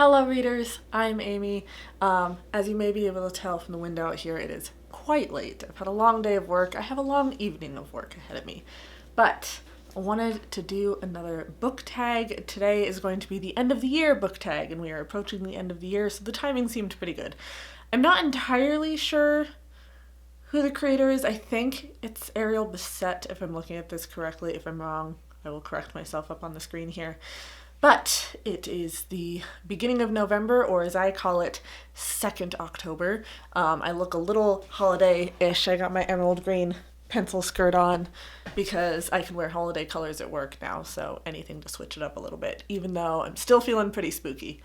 Hello readers, I'm Amy. As you may be able to tell from the window out here, it is quite late. I've had a long day of work. I have a long evening of work ahead of me. But I wanted to do another book tag. Today is going to be the end of the year book tag, and we are approaching the end of the year, so the timing seemed pretty good. I'm not entirely sure who the creator is. I think it's Ariel Bissett, if I'm looking at this correctly. If I'm wrong, I will correct myself up on the screen here. But it is the beginning of November, or as I call it, 2nd October. I look a little holiday-ish. I got my emerald green pencil skirt on because I can wear holiday colors at work now, so anything to switch it up a little bit, even though I'm still feeling pretty spooky.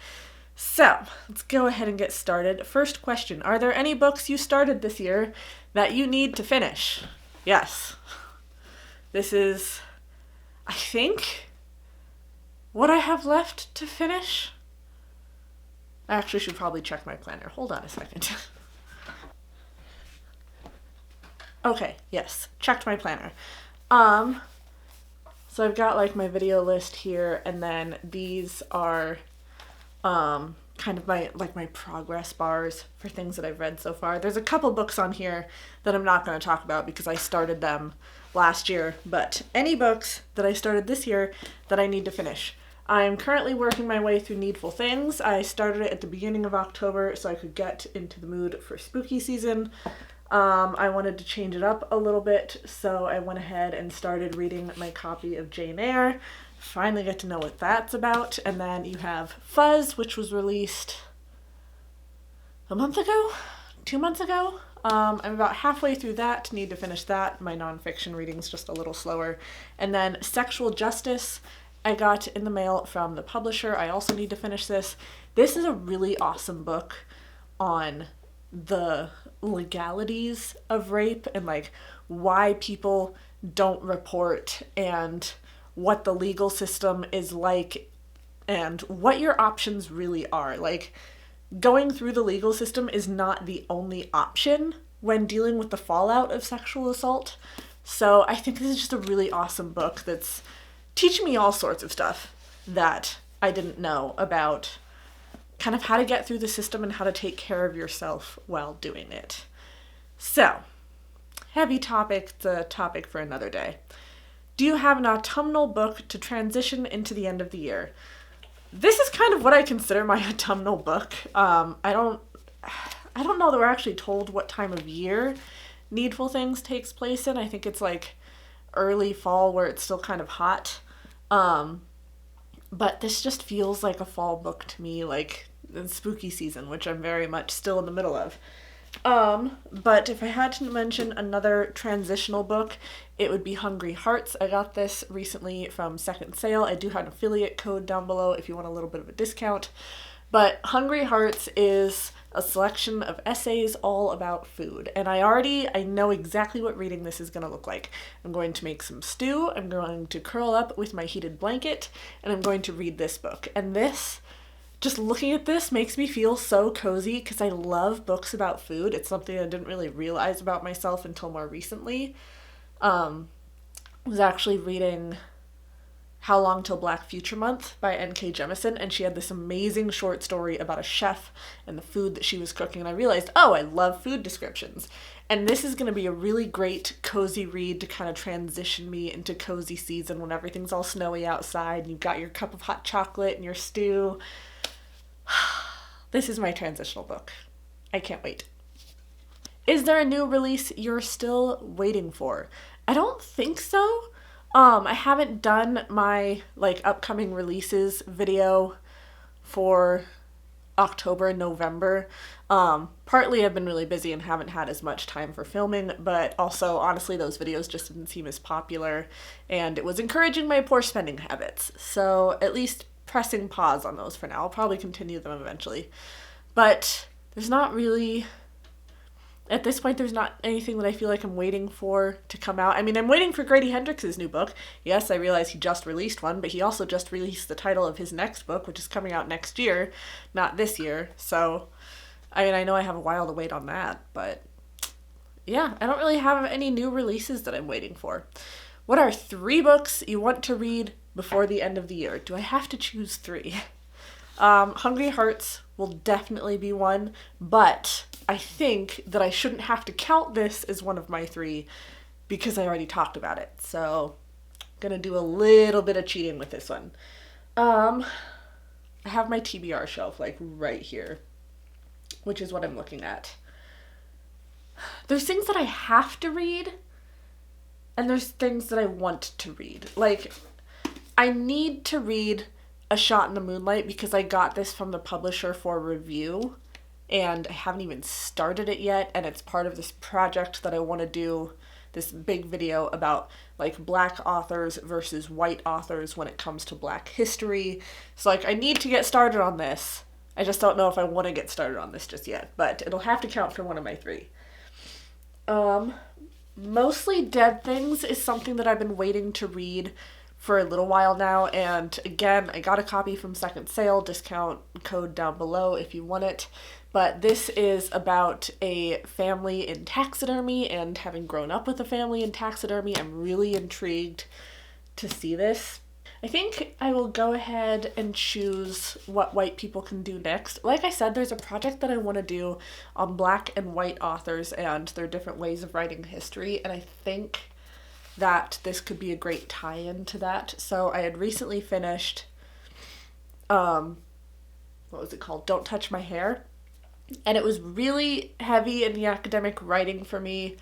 So, let's go ahead and get started. First question, are there any books you started this year that you need to finish? Yes. This is, I think, what I have left to finish. I actually should probably check my planner. Hold on a second. Okay, yes, checked my planner. So I've got like my video list here, and then these are kind of my progress bars for things that I've read so far. There's a couple books on here that I'm not going to talk about because I started them last year, but any books that I started this year that I need to finish. I'm currently working my way through Needful Things. I started it at the beginning of October so I could get into the mood for spooky season. I wanted to change it up a little bit, so I went ahead and started reading my copy of Jane Eyre. Finally get to know what that's about. And then you have Fuzz, which was released a month ago? 2 months ago? I'm about halfway through that, need to finish that. My nonfiction reading's just a little slower. And then Sexual Justice, I got in the mail from the publisher. I also need to finish this. This is a really awesome book on the legalities of rape and like why people don't report and what the legal system is like and what your options really are. Like, going through the legal system is not the only option when dealing with the fallout of sexual assault. So I think this is just a really awesome book that's teaching me all sorts of stuff that I didn't know about kind of how to get through the system and how to take care of yourself while doing it. So, heavy topic, it's a topic for another day. Do you have an autumnal book to transition into the end of the year? This is kind of what I consider my autumnal book. I don't know that we're actually told what time of year Needful Things takes place in. I think it's like early fall where it's still kind of hot. But this just feels like a fall book to me, like in spooky season, which I'm very much still in the middle of. But if I had to mention another transitional book, it would be Hungry Hearts. I got this recently from Second Sale. I do have an affiliate code down below if you want a little bit of a discount. But Hungry Hearts is a selection of essays all about food. And I know exactly what reading this is going to look like. I'm going to make some stew, I'm going to curl up with my heated blanket, and I'm going to read this book. And this, just looking at this, makes me feel so cozy because I love books about food. It's something I didn't really realize about myself until more recently. I was actually reading How Long Till Black Future Month by N.K. Jemisin, and she had this amazing short story about a chef and the food that she was cooking, and I realized, oh, I love food descriptions. And this is going to be a really great cozy read to kind of transition me into cozy season when everything's all snowy outside and you've got your cup of hot chocolate and your stew. This is my transitional book. I can't wait. Is there a new release you're still waiting for? I don't think so. I haven't done my upcoming releases video for October and November. Partly I've been really busy and haven't had as much time for filming, but also honestly those videos just didn't seem as popular and it was encouraging my poor spending habits. So at least pressing pause on those for now. I'll probably continue them eventually. But there's not really, at this point, there's not anything that I feel like I'm waiting for to come out. I mean, I'm waiting for Grady Hendrix's new book. Yes, I realize he just released one, but he also just released the title of his next book, which is coming out next year, not this year. So, I mean, I know I have a while to wait on that, but yeah, I don't really have any new releases that I'm waiting for. What are 3 books you want to read before the end of the year? Do I have to choose 3? Hungry Hearts will definitely be one, but I think that I shouldn't have to count this as one of my 3 because I already talked about it. So I'm gonna do a little bit of cheating with this one. I have my TBR shelf like right here, which is what I'm looking at. There's things that I have to read, and there's things that I want to read. Like, I need to read A Shot in the Moonlight because I got this from the publisher for review, and I haven't even started it yet, and it's part of this project that I want to do, this big video about like Black authors versus white authors when it comes to Black history. So like, I need to get started on this. I just don't know if I want to get started on this just yet, but it'll have to count for one of my 3. Mostly Dead Things is something that I've been waiting to read for a little while now, and again, I got a copy from Second Sale, discount code down below if you want it. But this is about a family in taxidermy, and having grown up with a family in taxidermy, I'm really intrigued to see this. I think I will go ahead and choose What White People Can Do Next. Like I said, there's a project that I want to do on Black and white authors and their different ways of writing history, and I think that this could be a great tie-in to that. So I had recently finished, what was it called? Don't Touch My Hair. And it was really heavy in the academic writing for me,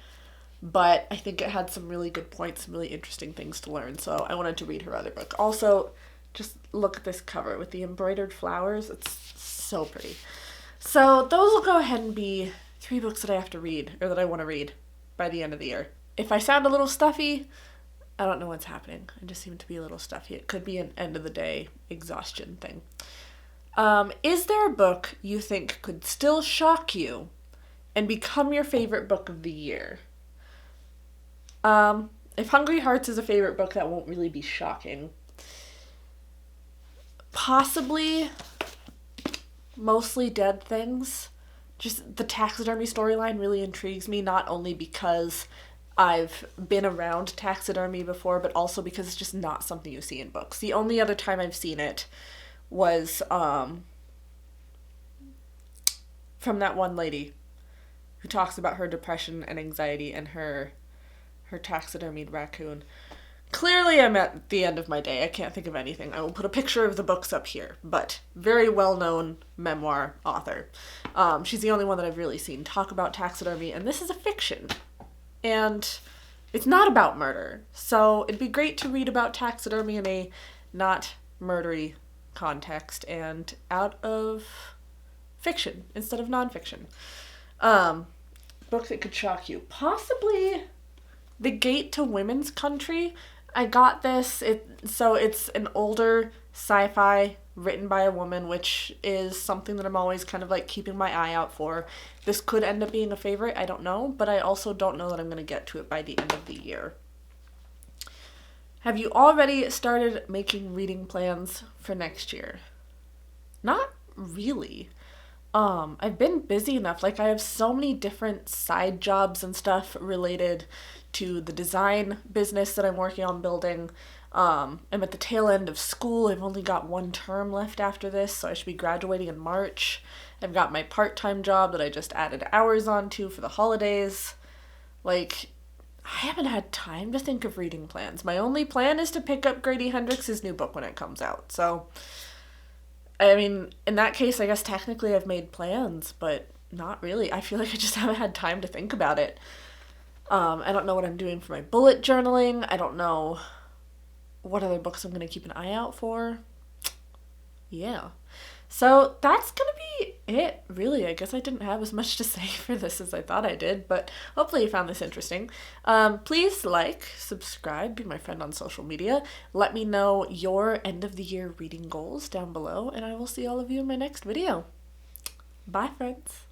but I think it had some really good points, some really interesting things to learn. So I wanted to read her other book. Also, just look at this cover with the embroidered flowers. It's so pretty. So those will go ahead and be 3 books that I have to read, or that I want to read by the end of the year. If I sound a little stuffy, I don't know what's happening. I just seem to be a little stuffy. It could be an end of the day exhaustion thing. Is there a book you think could still shock you and become your favorite book of the year? If Hungry Hearts is a favorite book, that won't really be shocking. Possibly Mostly Dead Things. Just the taxidermy storyline really intrigues me, not only because I've been around taxidermy before, but also because it's just not something you see in books. The only other time I've seen it was from that one lady who talks about her depression and anxiety and her taxidermied raccoon. Clearly I'm at the end of my day. I can't think of anything. I will put a picture of the books up here, but very well-known memoir author. She's the only one that I've really seen talk about taxidermy, and this is a fiction. And it's not about murder, so it'd be great to read about taxidermy in a not murdery context and out of fiction instead of nonfiction. Book that could shock you. Possibly The Gate to Women's Country. I got this, so it's an older sci-fi written by a woman, which is something that I'm always kind of like keeping my eye out for. This could end up being a favorite, I don't know, but I also don't know that I'm going to get to it by the end of the year. Have you already started making reading plans for next year? Not really. I've been busy enough. Like, I have so many different side jobs and stuff related to the design business that I'm working on building. I'm at the tail end of school. I've only got 1 term left after this, so I should be graduating in March. I've got my part-time job that I just added hours onto for the holidays. Like, I haven't had time to think of reading plans. My only plan is to pick up Grady Hendrix's new book when it comes out. So, I mean, in that case, I guess technically I've made plans, but not really. I feel like I just haven't had time to think about it. I don't know what I'm doing for my bullet journaling. I don't know what other books I'm going to keep an eye out for. Yeah. So that's going to be it, really. I guess I didn't have as much to say for this as I thought I did, but hopefully you found this interesting. Please like, subscribe, be my friend on social media. Let me know your end of the year reading goals down below, and I will see all of you in my next video. Bye, friends.